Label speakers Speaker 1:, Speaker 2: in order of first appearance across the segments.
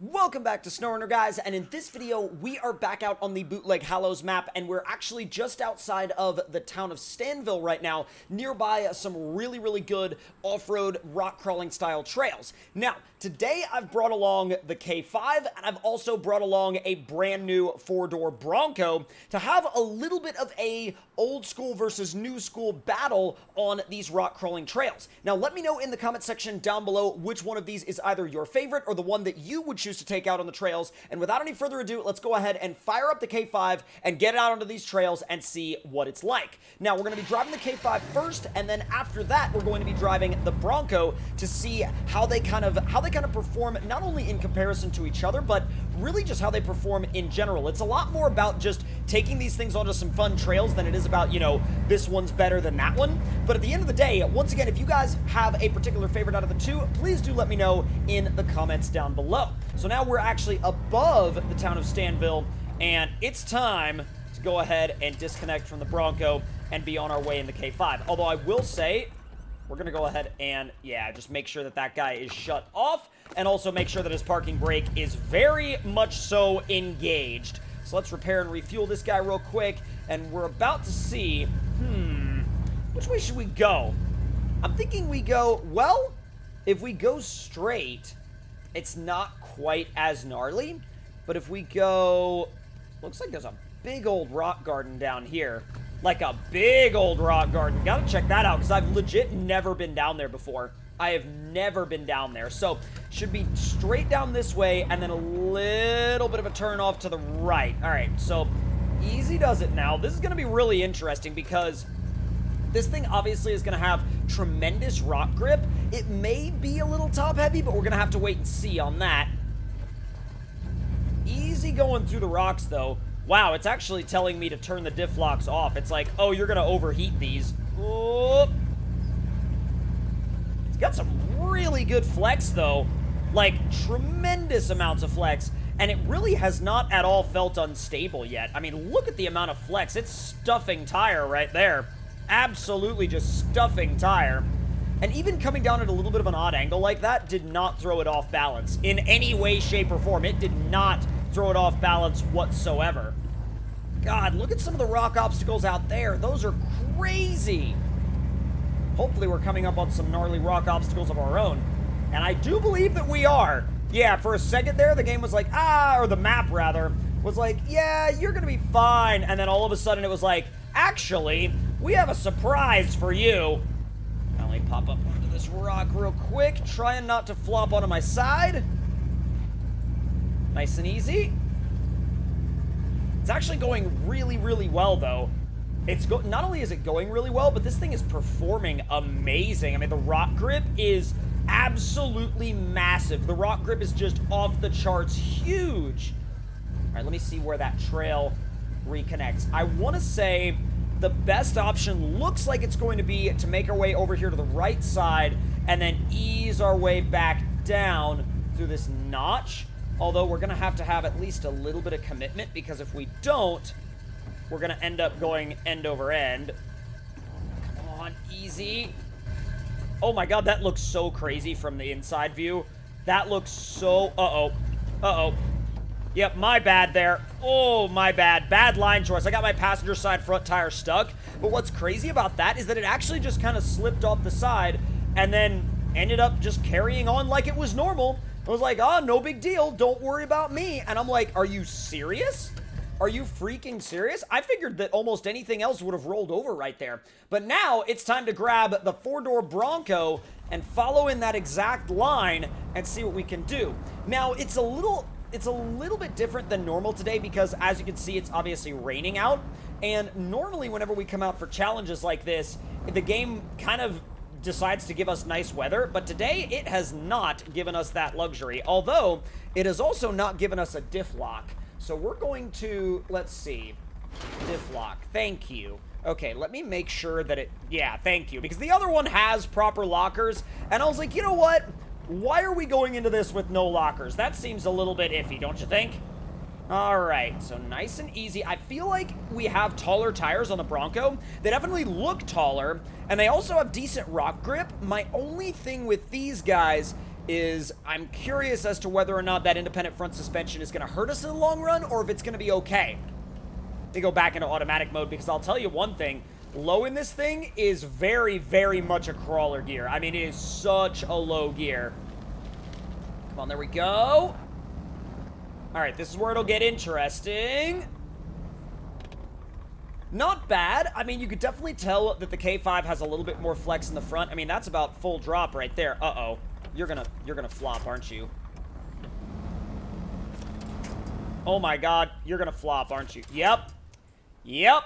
Speaker 1: Welcome back to SnowRunner, guys, and in this video, we are back out on the Bootleg Hallows map, and we're actually just outside of the town of Stanville right now, nearby some really good off-road rock-crawling style trails. Now, today I've brought along the K5, and I've also brought along a brand new four-door Bronco to have a little bit of a old school versus new school battle on these rock-crawling trails. Now, let me know in the comment section down below which one of these is either your favorite or the one that you would choose to take out on the trails. And without any further ado, let's go ahead and fire up the K5 and get it out onto these trails and see what it's like. Now, we're going to be driving the K5 first, and then after that, we're going to be driving the Bronco to see how they kind of perform, not only in comparison to each other, but really just how they perform in general. It's a lot more about just taking these things onto some fun trails than it is about, you know, this one's better than that one. But at the end of the day, once again, if you guys have a particular favorite out of the two, please do let me know in the comments down below. So now we're actually above the town of Stanville, and it's time to go ahead and disconnect from the Bronco and be on our way in the K5. Although I will say, we're going to go ahead and, yeah, just make sure that that guy is shut off, and also make sure that his parking brake is very much so engaged. So let's repair and refuel this guy real quick, and we're about to see, which way should we go? I'm thinking we go, well, if we go straight, it's not quite as gnarly, but if we go, looks like there's a big old rock garden down here. Like a big old rock garden. Gotta check that out, because I've legit never been down there before. I have never been down there. So, should be straight down this way, and then a little bit of a turn off to the right. Alright, so, easy does it now. This is gonna be really interesting, because this thing obviously is gonna have tremendous rock grip. It may be a little top heavy, but we're gonna have to wait and see on that. Easy going through the rocks, though. Wow, it's actually telling me to turn the diff locks off. It's like, oh, you're gonna overheat these. Oh. It's got some really good flex, though. Like, tremendous amounts of flex. And it really has not at all felt unstable yet. I mean, look at the amount of flex. It's stuffing tire right there. Absolutely just stuffing tire. And even coming down at a little bit of an odd angle like that did not throw it off balance. In any way, shape, or form. It did not throw it off balance whatsoever. God, look at some of the rock obstacles out there. Those are crazy. Hopefully we're coming up on some gnarly rock obstacles of our own. And I do believe that we are. Yeah, for a second there, the game was like, or the map, rather, was like, yeah, you're gonna be fine. And then all of a sudden it was like, actually, we have a surprise for you. Let me pop up onto this rock real quick, trying not to flop onto my side. Nice and easy. It's actually going really well, though. Not only is it going really well, but this thing is performing amazing. I mean, the rock grip is absolutely massive. The rock grip is just off the charts huge. All right, let me see where that trail reconnects. I want to say the best option looks like it's going to be to make our way over here to the right side and then ease our way back down through this notch. Although we're going to have at least a little bit of commitment, because if we don't, we're going to end up going end over end. Come on, easy. Oh my god, that looks so crazy from the inside view. That looks so... Uh-oh. Yep, my bad there. Oh, my bad. Bad line choice. I got my passenger side front tire stuck. But what's crazy about that is that it actually just kind of slipped off the side and then ended up just carrying on like it was normal. I was like, oh, no big deal. Don't worry about me. And I'm like, are you serious? Are you freaking serious? I figured that almost anything else would have rolled over right there. But now it's time to grab the four-door Bronco and follow in that exact line and see what we can do. Now, it's a little bit different than normal today, because as you can see, it's obviously raining out. And normally whenever we come out for challenges like this, the game kind of decides to give us nice weather, but today it has not given us that luxury, although it has also not given us a diff lock. So we're going to, let's see, diff lock, thank you. Okay, let me make sure that yeah, thank you, because the other one has proper lockers, and I was like, you know what? Why are we going into this with no lockers? That seems a little bit iffy, don't you think? Alright, so nice and easy. I feel like we have taller tires on the Bronco. They definitely look taller, and they also have decent rock grip. My only thing with these guys is I'm curious as to whether or not that independent front suspension is going to hurt us in the long run, or if it's going to be okay. They go back into automatic mode, because I'll tell you one thing. Low in this thing is very, very much a crawler gear. I mean, it is such a low gear. Come on, there we go. All right, this is where it'll get interesting. Not bad. I mean, you could definitely tell that the K5 has a little bit more flex in the front. I mean, that's about full drop right there. Uh-oh. You're gonna flop, aren't you? Oh my god, you're gonna flop, aren't you? Yep. Yep.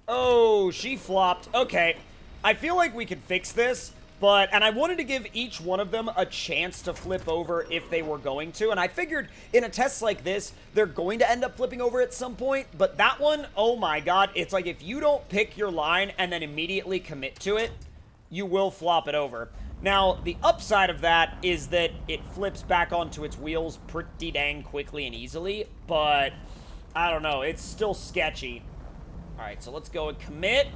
Speaker 1: Oh, she flopped. Okay. I feel like we could fix this, and I wanted to give each one of them a chance to flip over if they were going to, and I figured in a test like this, they're going to end up flipping over at some point, but that one, oh my god, it's like if you don't pick your line and then immediately commit to it, you will flop it over. Now, the upside of that is that it flips back onto its wheels pretty dang quickly and easily, but I don't know, it's still sketchy. Alright, so let's go and commit.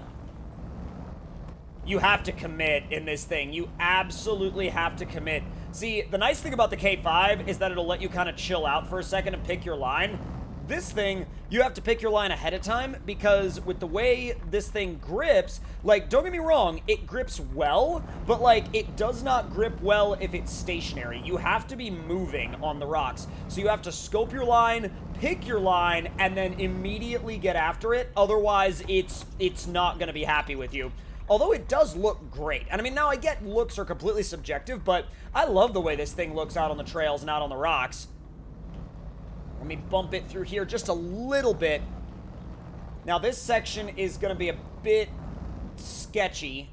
Speaker 1: You have to commit in this thing. You absolutely have to commit. See, the nice thing about the K5 is that it'll let you kind of chill out for a second and pick your line. This thing, you have to pick your line ahead of time, because with the way this thing grips, like, don't get me wrong, it grips well, but, like, it does not grip well if it's stationary. You have to be moving on the rocks. So you have to scope your line, pick your line, and then immediately get after it. Otherwise, it's not going to be happy with you. Although it does look great. And I mean, now I get looks are completely subjective, but I love the way this thing looks out on the trails and out on the rocks. Let me bump it through here just a little bit. Now, this section is going to be a bit sketchy.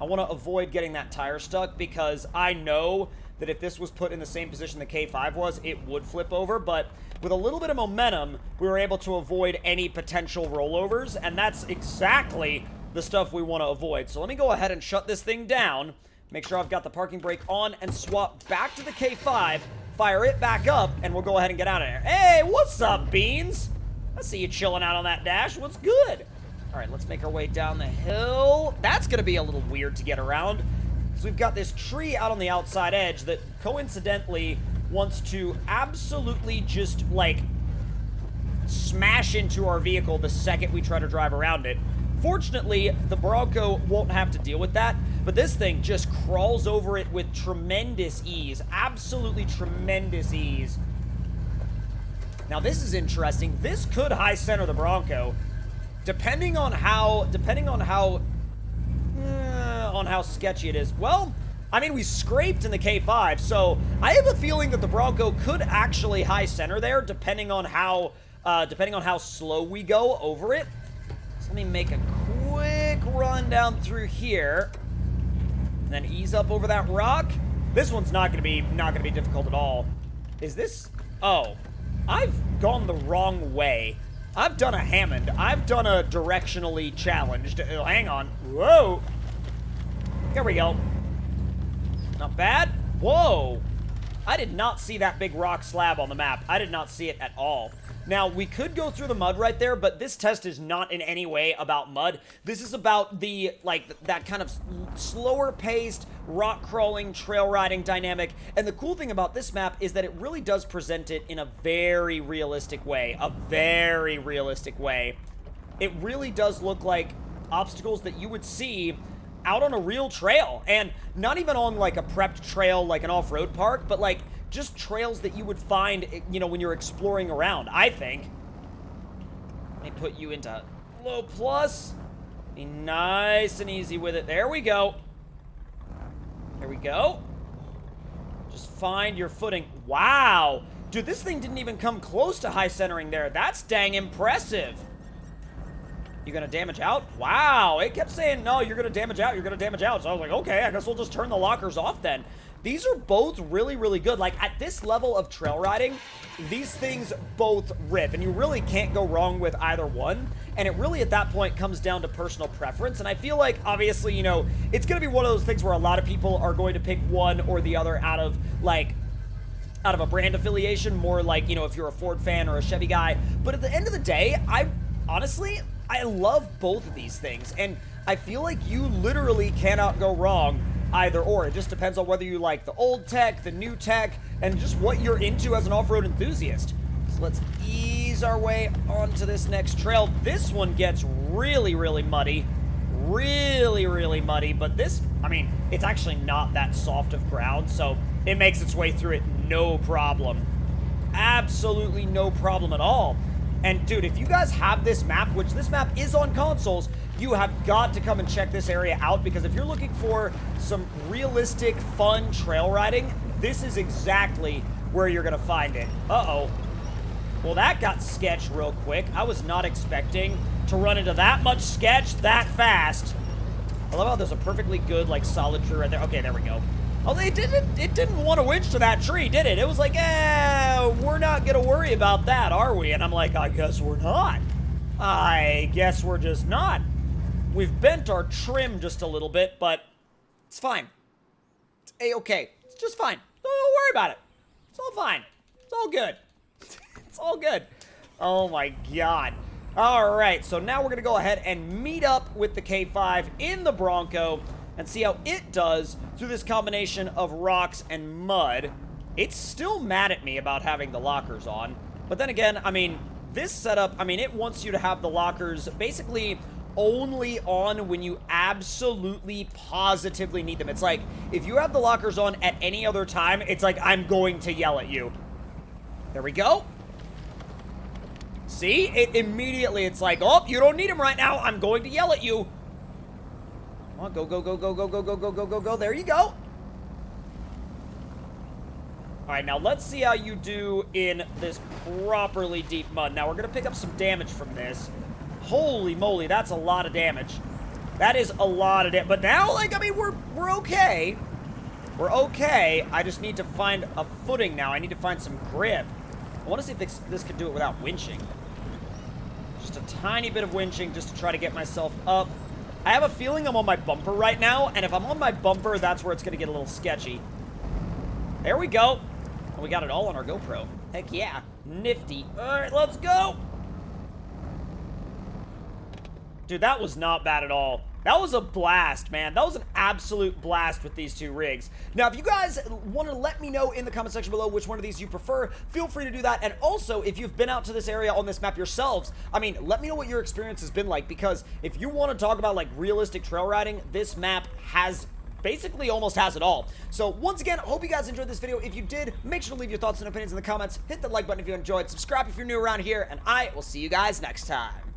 Speaker 1: I want to avoid getting that tire stuck, because I know that if this was put in the same position the K5 was, it would flip over, but with a little bit of momentum, we were able to avoid any potential rollovers, and that's exactly the stuff we want to avoid. So let me go ahead and shut this thing down, make sure I've got the parking brake on, and swap back to the K5, fire it back up, and we'll go ahead and get out of there. Hey, what's up, Beans? I see you chilling out on that dash. What's good? All right, let's make our way down the hill. That's going to be a little weird to get around, because we've got this tree out on the outside edge that coincidentally wants to absolutely just, like, smash into our vehicle the second we try to drive around it. Fortunately, the Bronco won't have to deal with that, but this thing just crawls over it with tremendous ease. Absolutely tremendous ease. Now, this is interesting. This could high center the Bronco, depending on how sketchy it is. Well, I mean, we scraped in the K5, so I have a feeling that the Bronco could actually high center there, depending on how slow we go over it. Let me make a quick run down through here, and then ease up over that rock. This one's not gonna be difficult at all. Is this? Oh, I've gone the wrong way. I've done a Hammond. I've done a directionally challenged. Hang on. Whoa. There we go. Not bad. Whoa. I did not see that big rock slab on the map. I did not see it at all. Now, we could go through the mud right there, but this test is not in any way about mud. This is about the, like, that kind of slower-paced, rock-crawling, trail-riding dynamic. And the cool thing about this map is that it really does present it in a very realistic way. A very realistic way. It really does look like obstacles that you would see out on a real trail. And not even on, like, a prepped trail like an off-road park, but, like, just trails that you would find, you know, when you're exploring around, I think. Let me put you into low plus. Be nice and easy with it. There we go. There we go. Just find your footing. Wow. Dude, this thing didn't even come close to high centering there. That's dang impressive. You gonna damage out? Wow. It kept saying, no, you're gonna damage out. You're gonna damage out. So I was like, okay, I guess we'll just turn the lockers off then. These are both really, really good. Like, at this level of trail riding, these things both rip, and you really can't go wrong with either one. And it really, at that point, comes down to personal preference. And I feel like, obviously, you know, it's going to be one of those things where a lot of people are going to pick one or the other out of a brand affiliation, more like, you know, if you're a Ford fan or a Chevy guy. But at the end of the day, honestly, I love both of these things. And I feel like you literally cannot go wrong either or. It just depends on whether you like the old tech, the new tech, and just what you're into as an off-road enthusiast. So let's ease our way onto this next trail. This one gets really, really muddy. Really, really muddy, but this, I mean, it's actually not that soft of ground, so it makes its way through it no problem. Absolutely no problem at all. And dude, if you guys have this map, which this map is on consoles, you have got to come and check this area out, because if you're looking for some realistic, fun trail riding, this is exactly where you're gonna find it. Uh-oh. Well, that got sketched real quick. I was not expecting to run into that much sketch that fast. I love how there's a perfectly good, like, solid tree right there. Okay, there we go. Oh, it didn't want to winch to that tree, did it? It was like, we're not gonna worry about that, are we? And I'm like, I guess we're not. I guess we're just not. We've bent our trim just a little bit, but it's fine. It's A-okay. It's just fine. Don't worry about it. It's all fine. It's all good. It's all good. Oh my god. Alright, so now we're going to go ahead and meet up with the K5 in the Bronco and see how it does through this combination of rocks and mud. It's still mad at me about having the lockers on. But then again, I mean, this setup, I mean, it wants you to have the lockers basically only on when you absolutely positively need them. It's like, if you have the lockers on at any other time, it's like, I'm going to yell at you. There we go. See? It immediately, it's like, oh, you don't need them right now. I'm going to yell at you. Come on, go, go, go, go, go, go, go, go, go, go, go. There you go. All right, now let's see how you do in this properly deep mud. Now, we're going to pick up some damage from this. Holy moly, that's a lot of damage. That is a lot of damage. But now, like, I mean, we're okay. We're okay. I just need to find a footing now. I need to find some grip. I want to see if this can do it without winching. Just a tiny bit of winching just to try to get myself up. I have a feeling I'm on my bumper right now, and if I'm on my bumper, that's where it's going to get a little sketchy. There we go. And we got it all on our GoPro. Heck yeah. Nifty. All right, let's go. Dude, that was not bad at all. That was a blast, man. That was an absolute blast with these two rigs. Now, if you guys want to let me know in the comment section below which one of these you prefer, feel free to do that. And also, if you've been out to this area on this map yourselves, I mean, let me know what your experience has been like, because if you want to talk about, like, realistic trail riding, this map has basically almost has it all. So, once again, I hope you guys enjoyed this video. If you did, make sure to leave your thoughts and opinions in the comments. Hit the like button if you enjoyed. Subscribe if you're new around here, and I will see you guys next time.